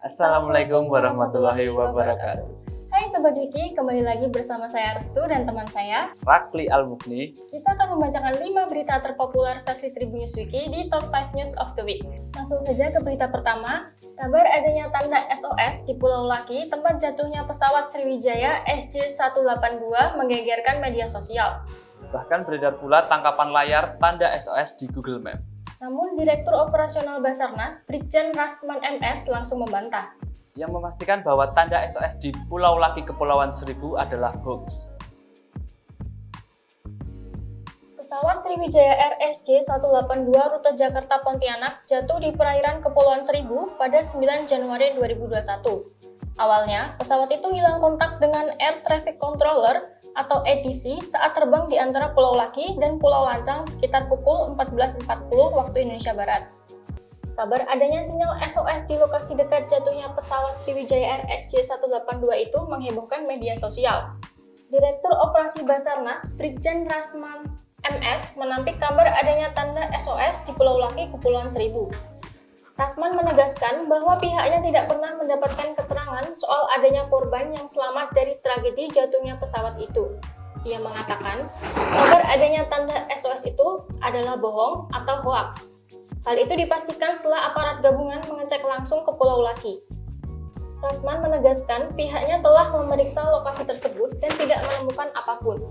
Assalamualaikum warahmatullahi wabarakatuh. Hai Sobat Wiki, kembali lagi bersama saya Restu dan teman saya Rakli Al-Mukni. Kita akan membacakan 5 berita terpopuler versi Tribun News Wiki di Top 5 News of the Week. Langsung saja ke berita pertama. Kabar adanya tanda SOS di Pulau Laki, tempat jatuhnya pesawat Sriwijaya SJ182 menggegerkan media sosial. Bahkan beredar pula tangkapan layar tanda SOS di Google Map. Namun Direktur Operasional Basarnas, Brigjen Rasman MS langsung membantah. Yang memastikan bahwa tanda SOS di Pulau Laki Kepulauan Seribu adalah hoax. Pesawat Sriwijaya Air SJ182 rute Jakarta-Pontianak jatuh di perairan Kepulauan Seribu pada 9 Januari 2021. Awalnya, pesawat itu hilang kontak dengan Air Traffic Controller atau ATC saat terbang di antara Pulau Laki dan Pulau Lancang sekitar pukul 14.40 waktu Indonesia Barat. Kabar adanya sinyal SOS di lokasi dekat jatuhnya pesawat Sriwijaya Air SJ182 itu menghebohkan media sosial. Direktur Operasi Basarnas, Brigjen Rasman MS, menampik kabar adanya tanda SOS di Pulau Laki, Kepulauan Seribu. Rasman menegaskan bahwa pihaknya tidak pernah mendapatkan keterangan soal adanya korban yang selamat dari tragedi jatuhnya pesawat itu. Ia mengatakan, kabar adanya tanda SOS itu adalah bohong atau hoaks. Hal itu dipastikan setelah aparat gabungan mengecek langsung ke Pulau Laki. Rasman menegaskan pihaknya telah memeriksa lokasi tersebut dan tidak menemukan apapun.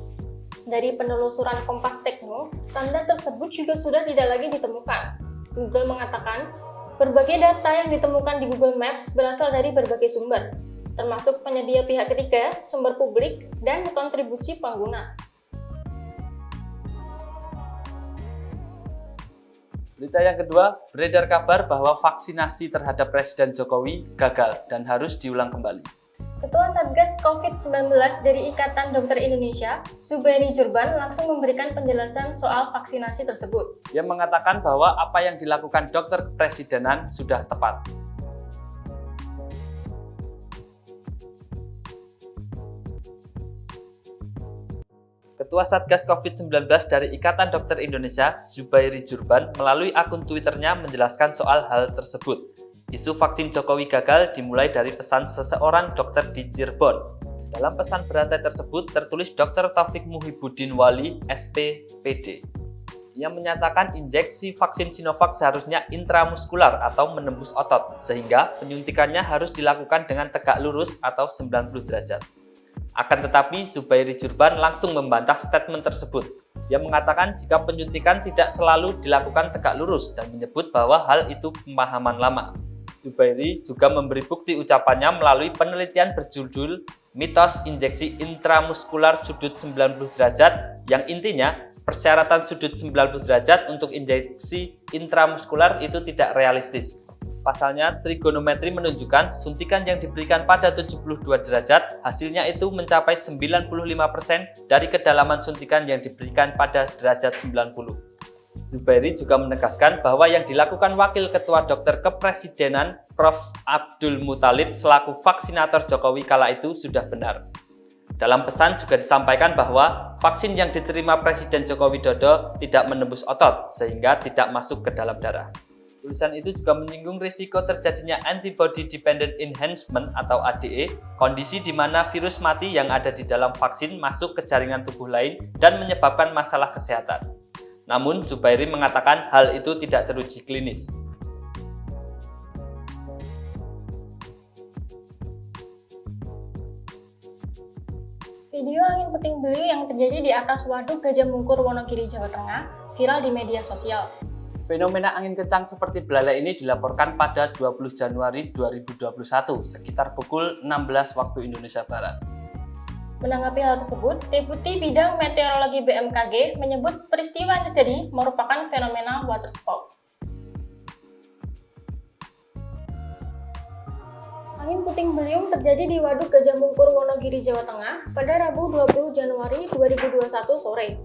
Dari penelusuran Kompas Tekno, tanda tersebut juga sudah tidak lagi ditemukan. Google mengatakan, berbagai data yang ditemukan di Google Maps berasal dari berbagai sumber, termasuk penyedia pihak ketiga, sumber publik, dan kontribusi pengguna. Berita yang kedua, beredar kabar bahwa vaksinasi terhadap Presiden Jokowi gagal dan harus diulang kembali. Ketua Satgas COVID-19 dari Ikatan Dokter Indonesia, Zubairi Jurban, langsung memberikan penjelasan soal vaksinasi tersebut. Ia mengatakan bahwa apa yang dilakukan dokter kepresidenan sudah tepat. Ketua Satgas COVID-19 dari Ikatan Dokter Indonesia, Zubairi Jurban, melalui akun Twitternya menjelaskan soal hal tersebut. Isu vaksin Jokowi gagal dimulai dari pesan seseorang dokter di Cirebon. Dalam pesan berantai tersebut tertulis Dr. Taufik Muhibbuddin Wali, SPPD. Ia menyatakan injeksi vaksin Sinovac seharusnya intramuskular atau menembus otot, sehingga penyuntikannya harus dilakukan dengan tegak lurus atau 90 derajat. Akan tetapi, Zubairi Jurban langsung membantah statement tersebut. Dia mengatakan jika penyuntikan tidak selalu dilakukan tegak lurus dan menyebut bahwa hal itu pemahaman lama. Zubairi juga memberi bukti ucapannya melalui penelitian berjudul Mitos Injeksi Intramuskular Sudut 90 Derajat yang intinya persyaratan sudut 90 derajat untuk injeksi intramuskular itu tidak realistis. Pasalnya, trigonometri menunjukkan suntikan yang diberikan pada 72 derajat hasilnya itu mencapai 95% dari kedalaman suntikan yang diberikan pada derajat 90. Zubairi juga menegaskan bahwa yang dilakukan Wakil Ketua Dokter Kepresidenan Prof. Abdul Muthalib selaku vaksinator Jokowi kala itu sudah benar. Dalam pesan juga disampaikan bahwa vaksin yang diterima Presiden Joko Widodo tidak menembus otot sehingga tidak masuk ke dalam darah. Tulisan itu juga menyinggung risiko terjadinya antibody dependent enhancement atau ADE, kondisi di mana virus mati yang ada di dalam vaksin masuk ke jaringan tubuh lain dan menyebabkan masalah kesehatan. Namun, Zubairi mengatakan hal itu tidak teruji klinis. Video angin puting beliung yang terjadi di atas Waduk Gajah Mungkur, Wonogiri, Jawa Tengah, viral di media sosial. Fenomena angin kencang seperti belalai ini dilaporkan pada 20 Januari 2021, sekitar pukul 16 waktu Indonesia Barat. Menanggapi hal tersebut, Deputi Bidang Meteorologi BMKG menyebut peristiwa yang terjadi merupakan fenomena waterspout. Angin puting beliung terjadi di Waduk Gajah Mungkur, Wonogiri, Jawa Tengah pada Rabu 20 Januari 2021 sore.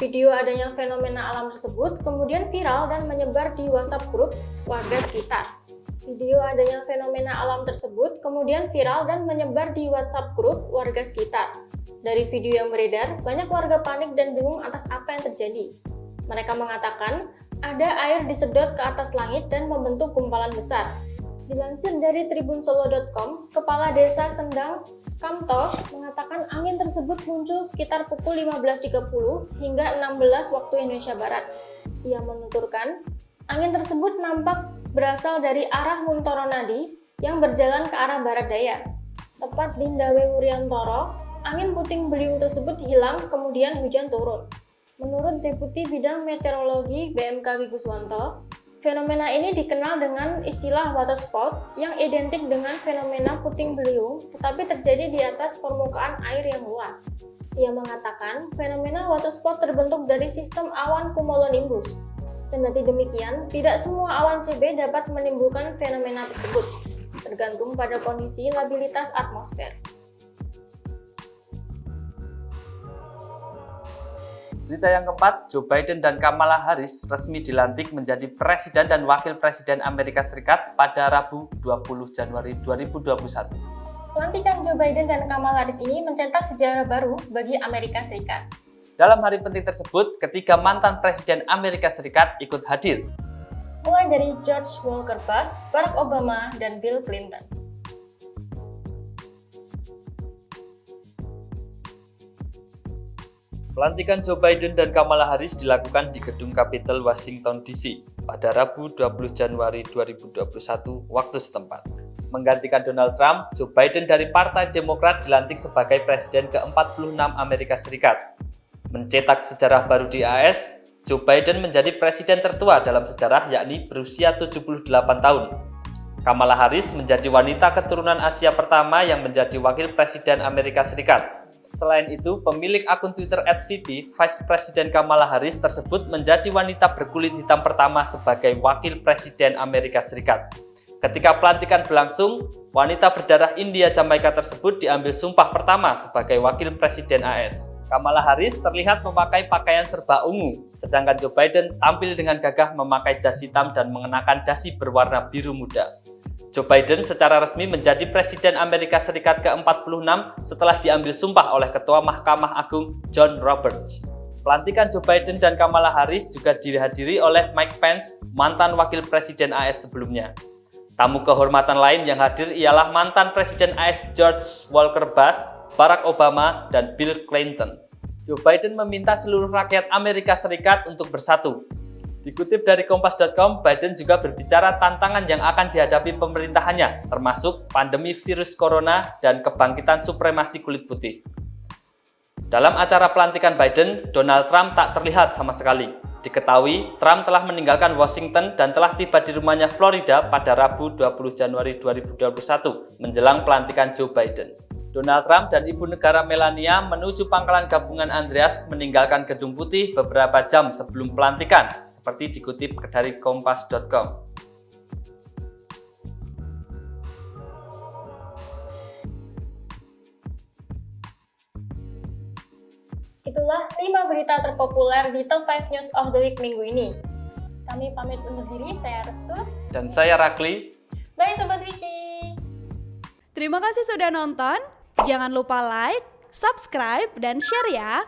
Video adanya fenomena alam tersebut kemudian viral dan menyebar di WhatsApp grup warga sekitar. Video adanya fenomena alam tersebut kemudian viral dan menyebar di WhatsApp grup warga sekitar. Dari video yang beredar, banyak warga panik dan bingung atas apa yang terjadi. Mereka mengatakan, ada air disedot ke atas langit dan membentuk gumpalan besar. Dilansir dari tribunsolo.com, Kepala Desa Sendang Kamto mengatakan angin tersebut muncul sekitar pukul 15.30 hingga 16 waktu Indonesia Barat. Ia menuturkan, angin tersebut nampak berasal dari arah Muntoro Nadi yang berjalan ke arah barat daya. Tepat di Ndawe Wuryantoro, angin puting beliung tersebut hilang kemudian hujan turun. Menurut Deputi Bidang Meteorologi BMKG Guswanto, fenomena ini dikenal dengan istilah water spout yang identik dengan fenomena puting beliung tetapi terjadi di atas permukaan air yang luas. Ia mengatakan fenomena water spout terbentuk dari sistem awan cumulonimbus. Kendati demikian, tidak semua awan CB dapat menimbulkan fenomena tersebut, tergantung pada kondisi labilitas atmosfer. Berita yang keempat, Joe Biden dan Kamala Harris resmi dilantik menjadi Presiden dan Wakil Presiden Amerika Serikat pada Rabu 20 Januari 2021. Pelantikan Joe Biden dan Kamala Harris ini mencetak sejarah baru bagi Amerika Serikat. Dalam hari penting tersebut, ketiga mantan Presiden Amerika Serikat ikut hadir. Mulai dari George Walker Bush, Barack Obama, dan Bill Clinton. Pelantikan Joe Biden dan Kamala Harris dilakukan di Gedung Capitol Washington DC pada Rabu 20 Januari 2021 waktu setempat. Menggantikan Donald Trump, Joe Biden dari Partai Demokrat dilantik sebagai Presiden ke-46 Amerika Serikat. Mencetak sejarah baru di AS, Joe Biden menjadi presiden tertua dalam sejarah yakni berusia 78 tahun. Kamala Harris menjadi wanita keturunan Asia pertama yang menjadi wakil presiden Amerika Serikat. Selain itu, pemilik akun Twitter @VP, Vice President Kamala Harris tersebut menjadi wanita berkulit hitam pertama sebagai wakil presiden Amerika Serikat. Ketika pelantikan berlangsung, wanita berdarah India Jamaika tersebut diambil sumpah pertama sebagai wakil presiden AS. Kamala Harris terlihat memakai pakaian serba ungu, sedangkan Joe Biden tampil dengan gagah memakai jas hitam dan mengenakan dasi berwarna biru muda. Joe Biden secara resmi menjadi Presiden Amerika Serikat ke-46 setelah diambil sumpah oleh Ketua Mahkamah Agung John Roberts. Pelantikan Joe Biden dan Kamala Harris juga dihadiri oleh Mike Pence, mantan Wakil Presiden AS sebelumnya. Tamu kehormatan lain yang hadir ialah mantan Presiden AS George Walker Bush, Barack Obama, dan Bill Clinton. Joe Biden meminta seluruh rakyat Amerika Serikat untuk bersatu. Dikutip dari Kompas.com, Biden juga berbicara tantangan yang akan dihadapi pemerintahannya, termasuk pandemi virus corona dan kebangkitan supremasi kulit putih. Dalam acara pelantikan Biden, Donald Trump tak terlihat sama sekali. Diketahui, Trump telah meninggalkan Washington dan telah tiba di rumahnya Florida pada Rabu 20 Januari 2021 menjelang pelantikan Joe Biden. Donald Trump dan Ibu Negara Melania menuju pangkalan gabungan Andreas meninggalkan Gedung Putih beberapa jam sebelum pelantikan, seperti dikutip dari Kompas.com. Itulah 5 berita terpopuler di Top 5 News of the Week minggu ini. Kami pamit undur diri, saya Restu. Dan saya Rakli. Bye Sobat Wiki! Terima kasih sudah nonton. Jangan lupa like, subscribe, dan share ya.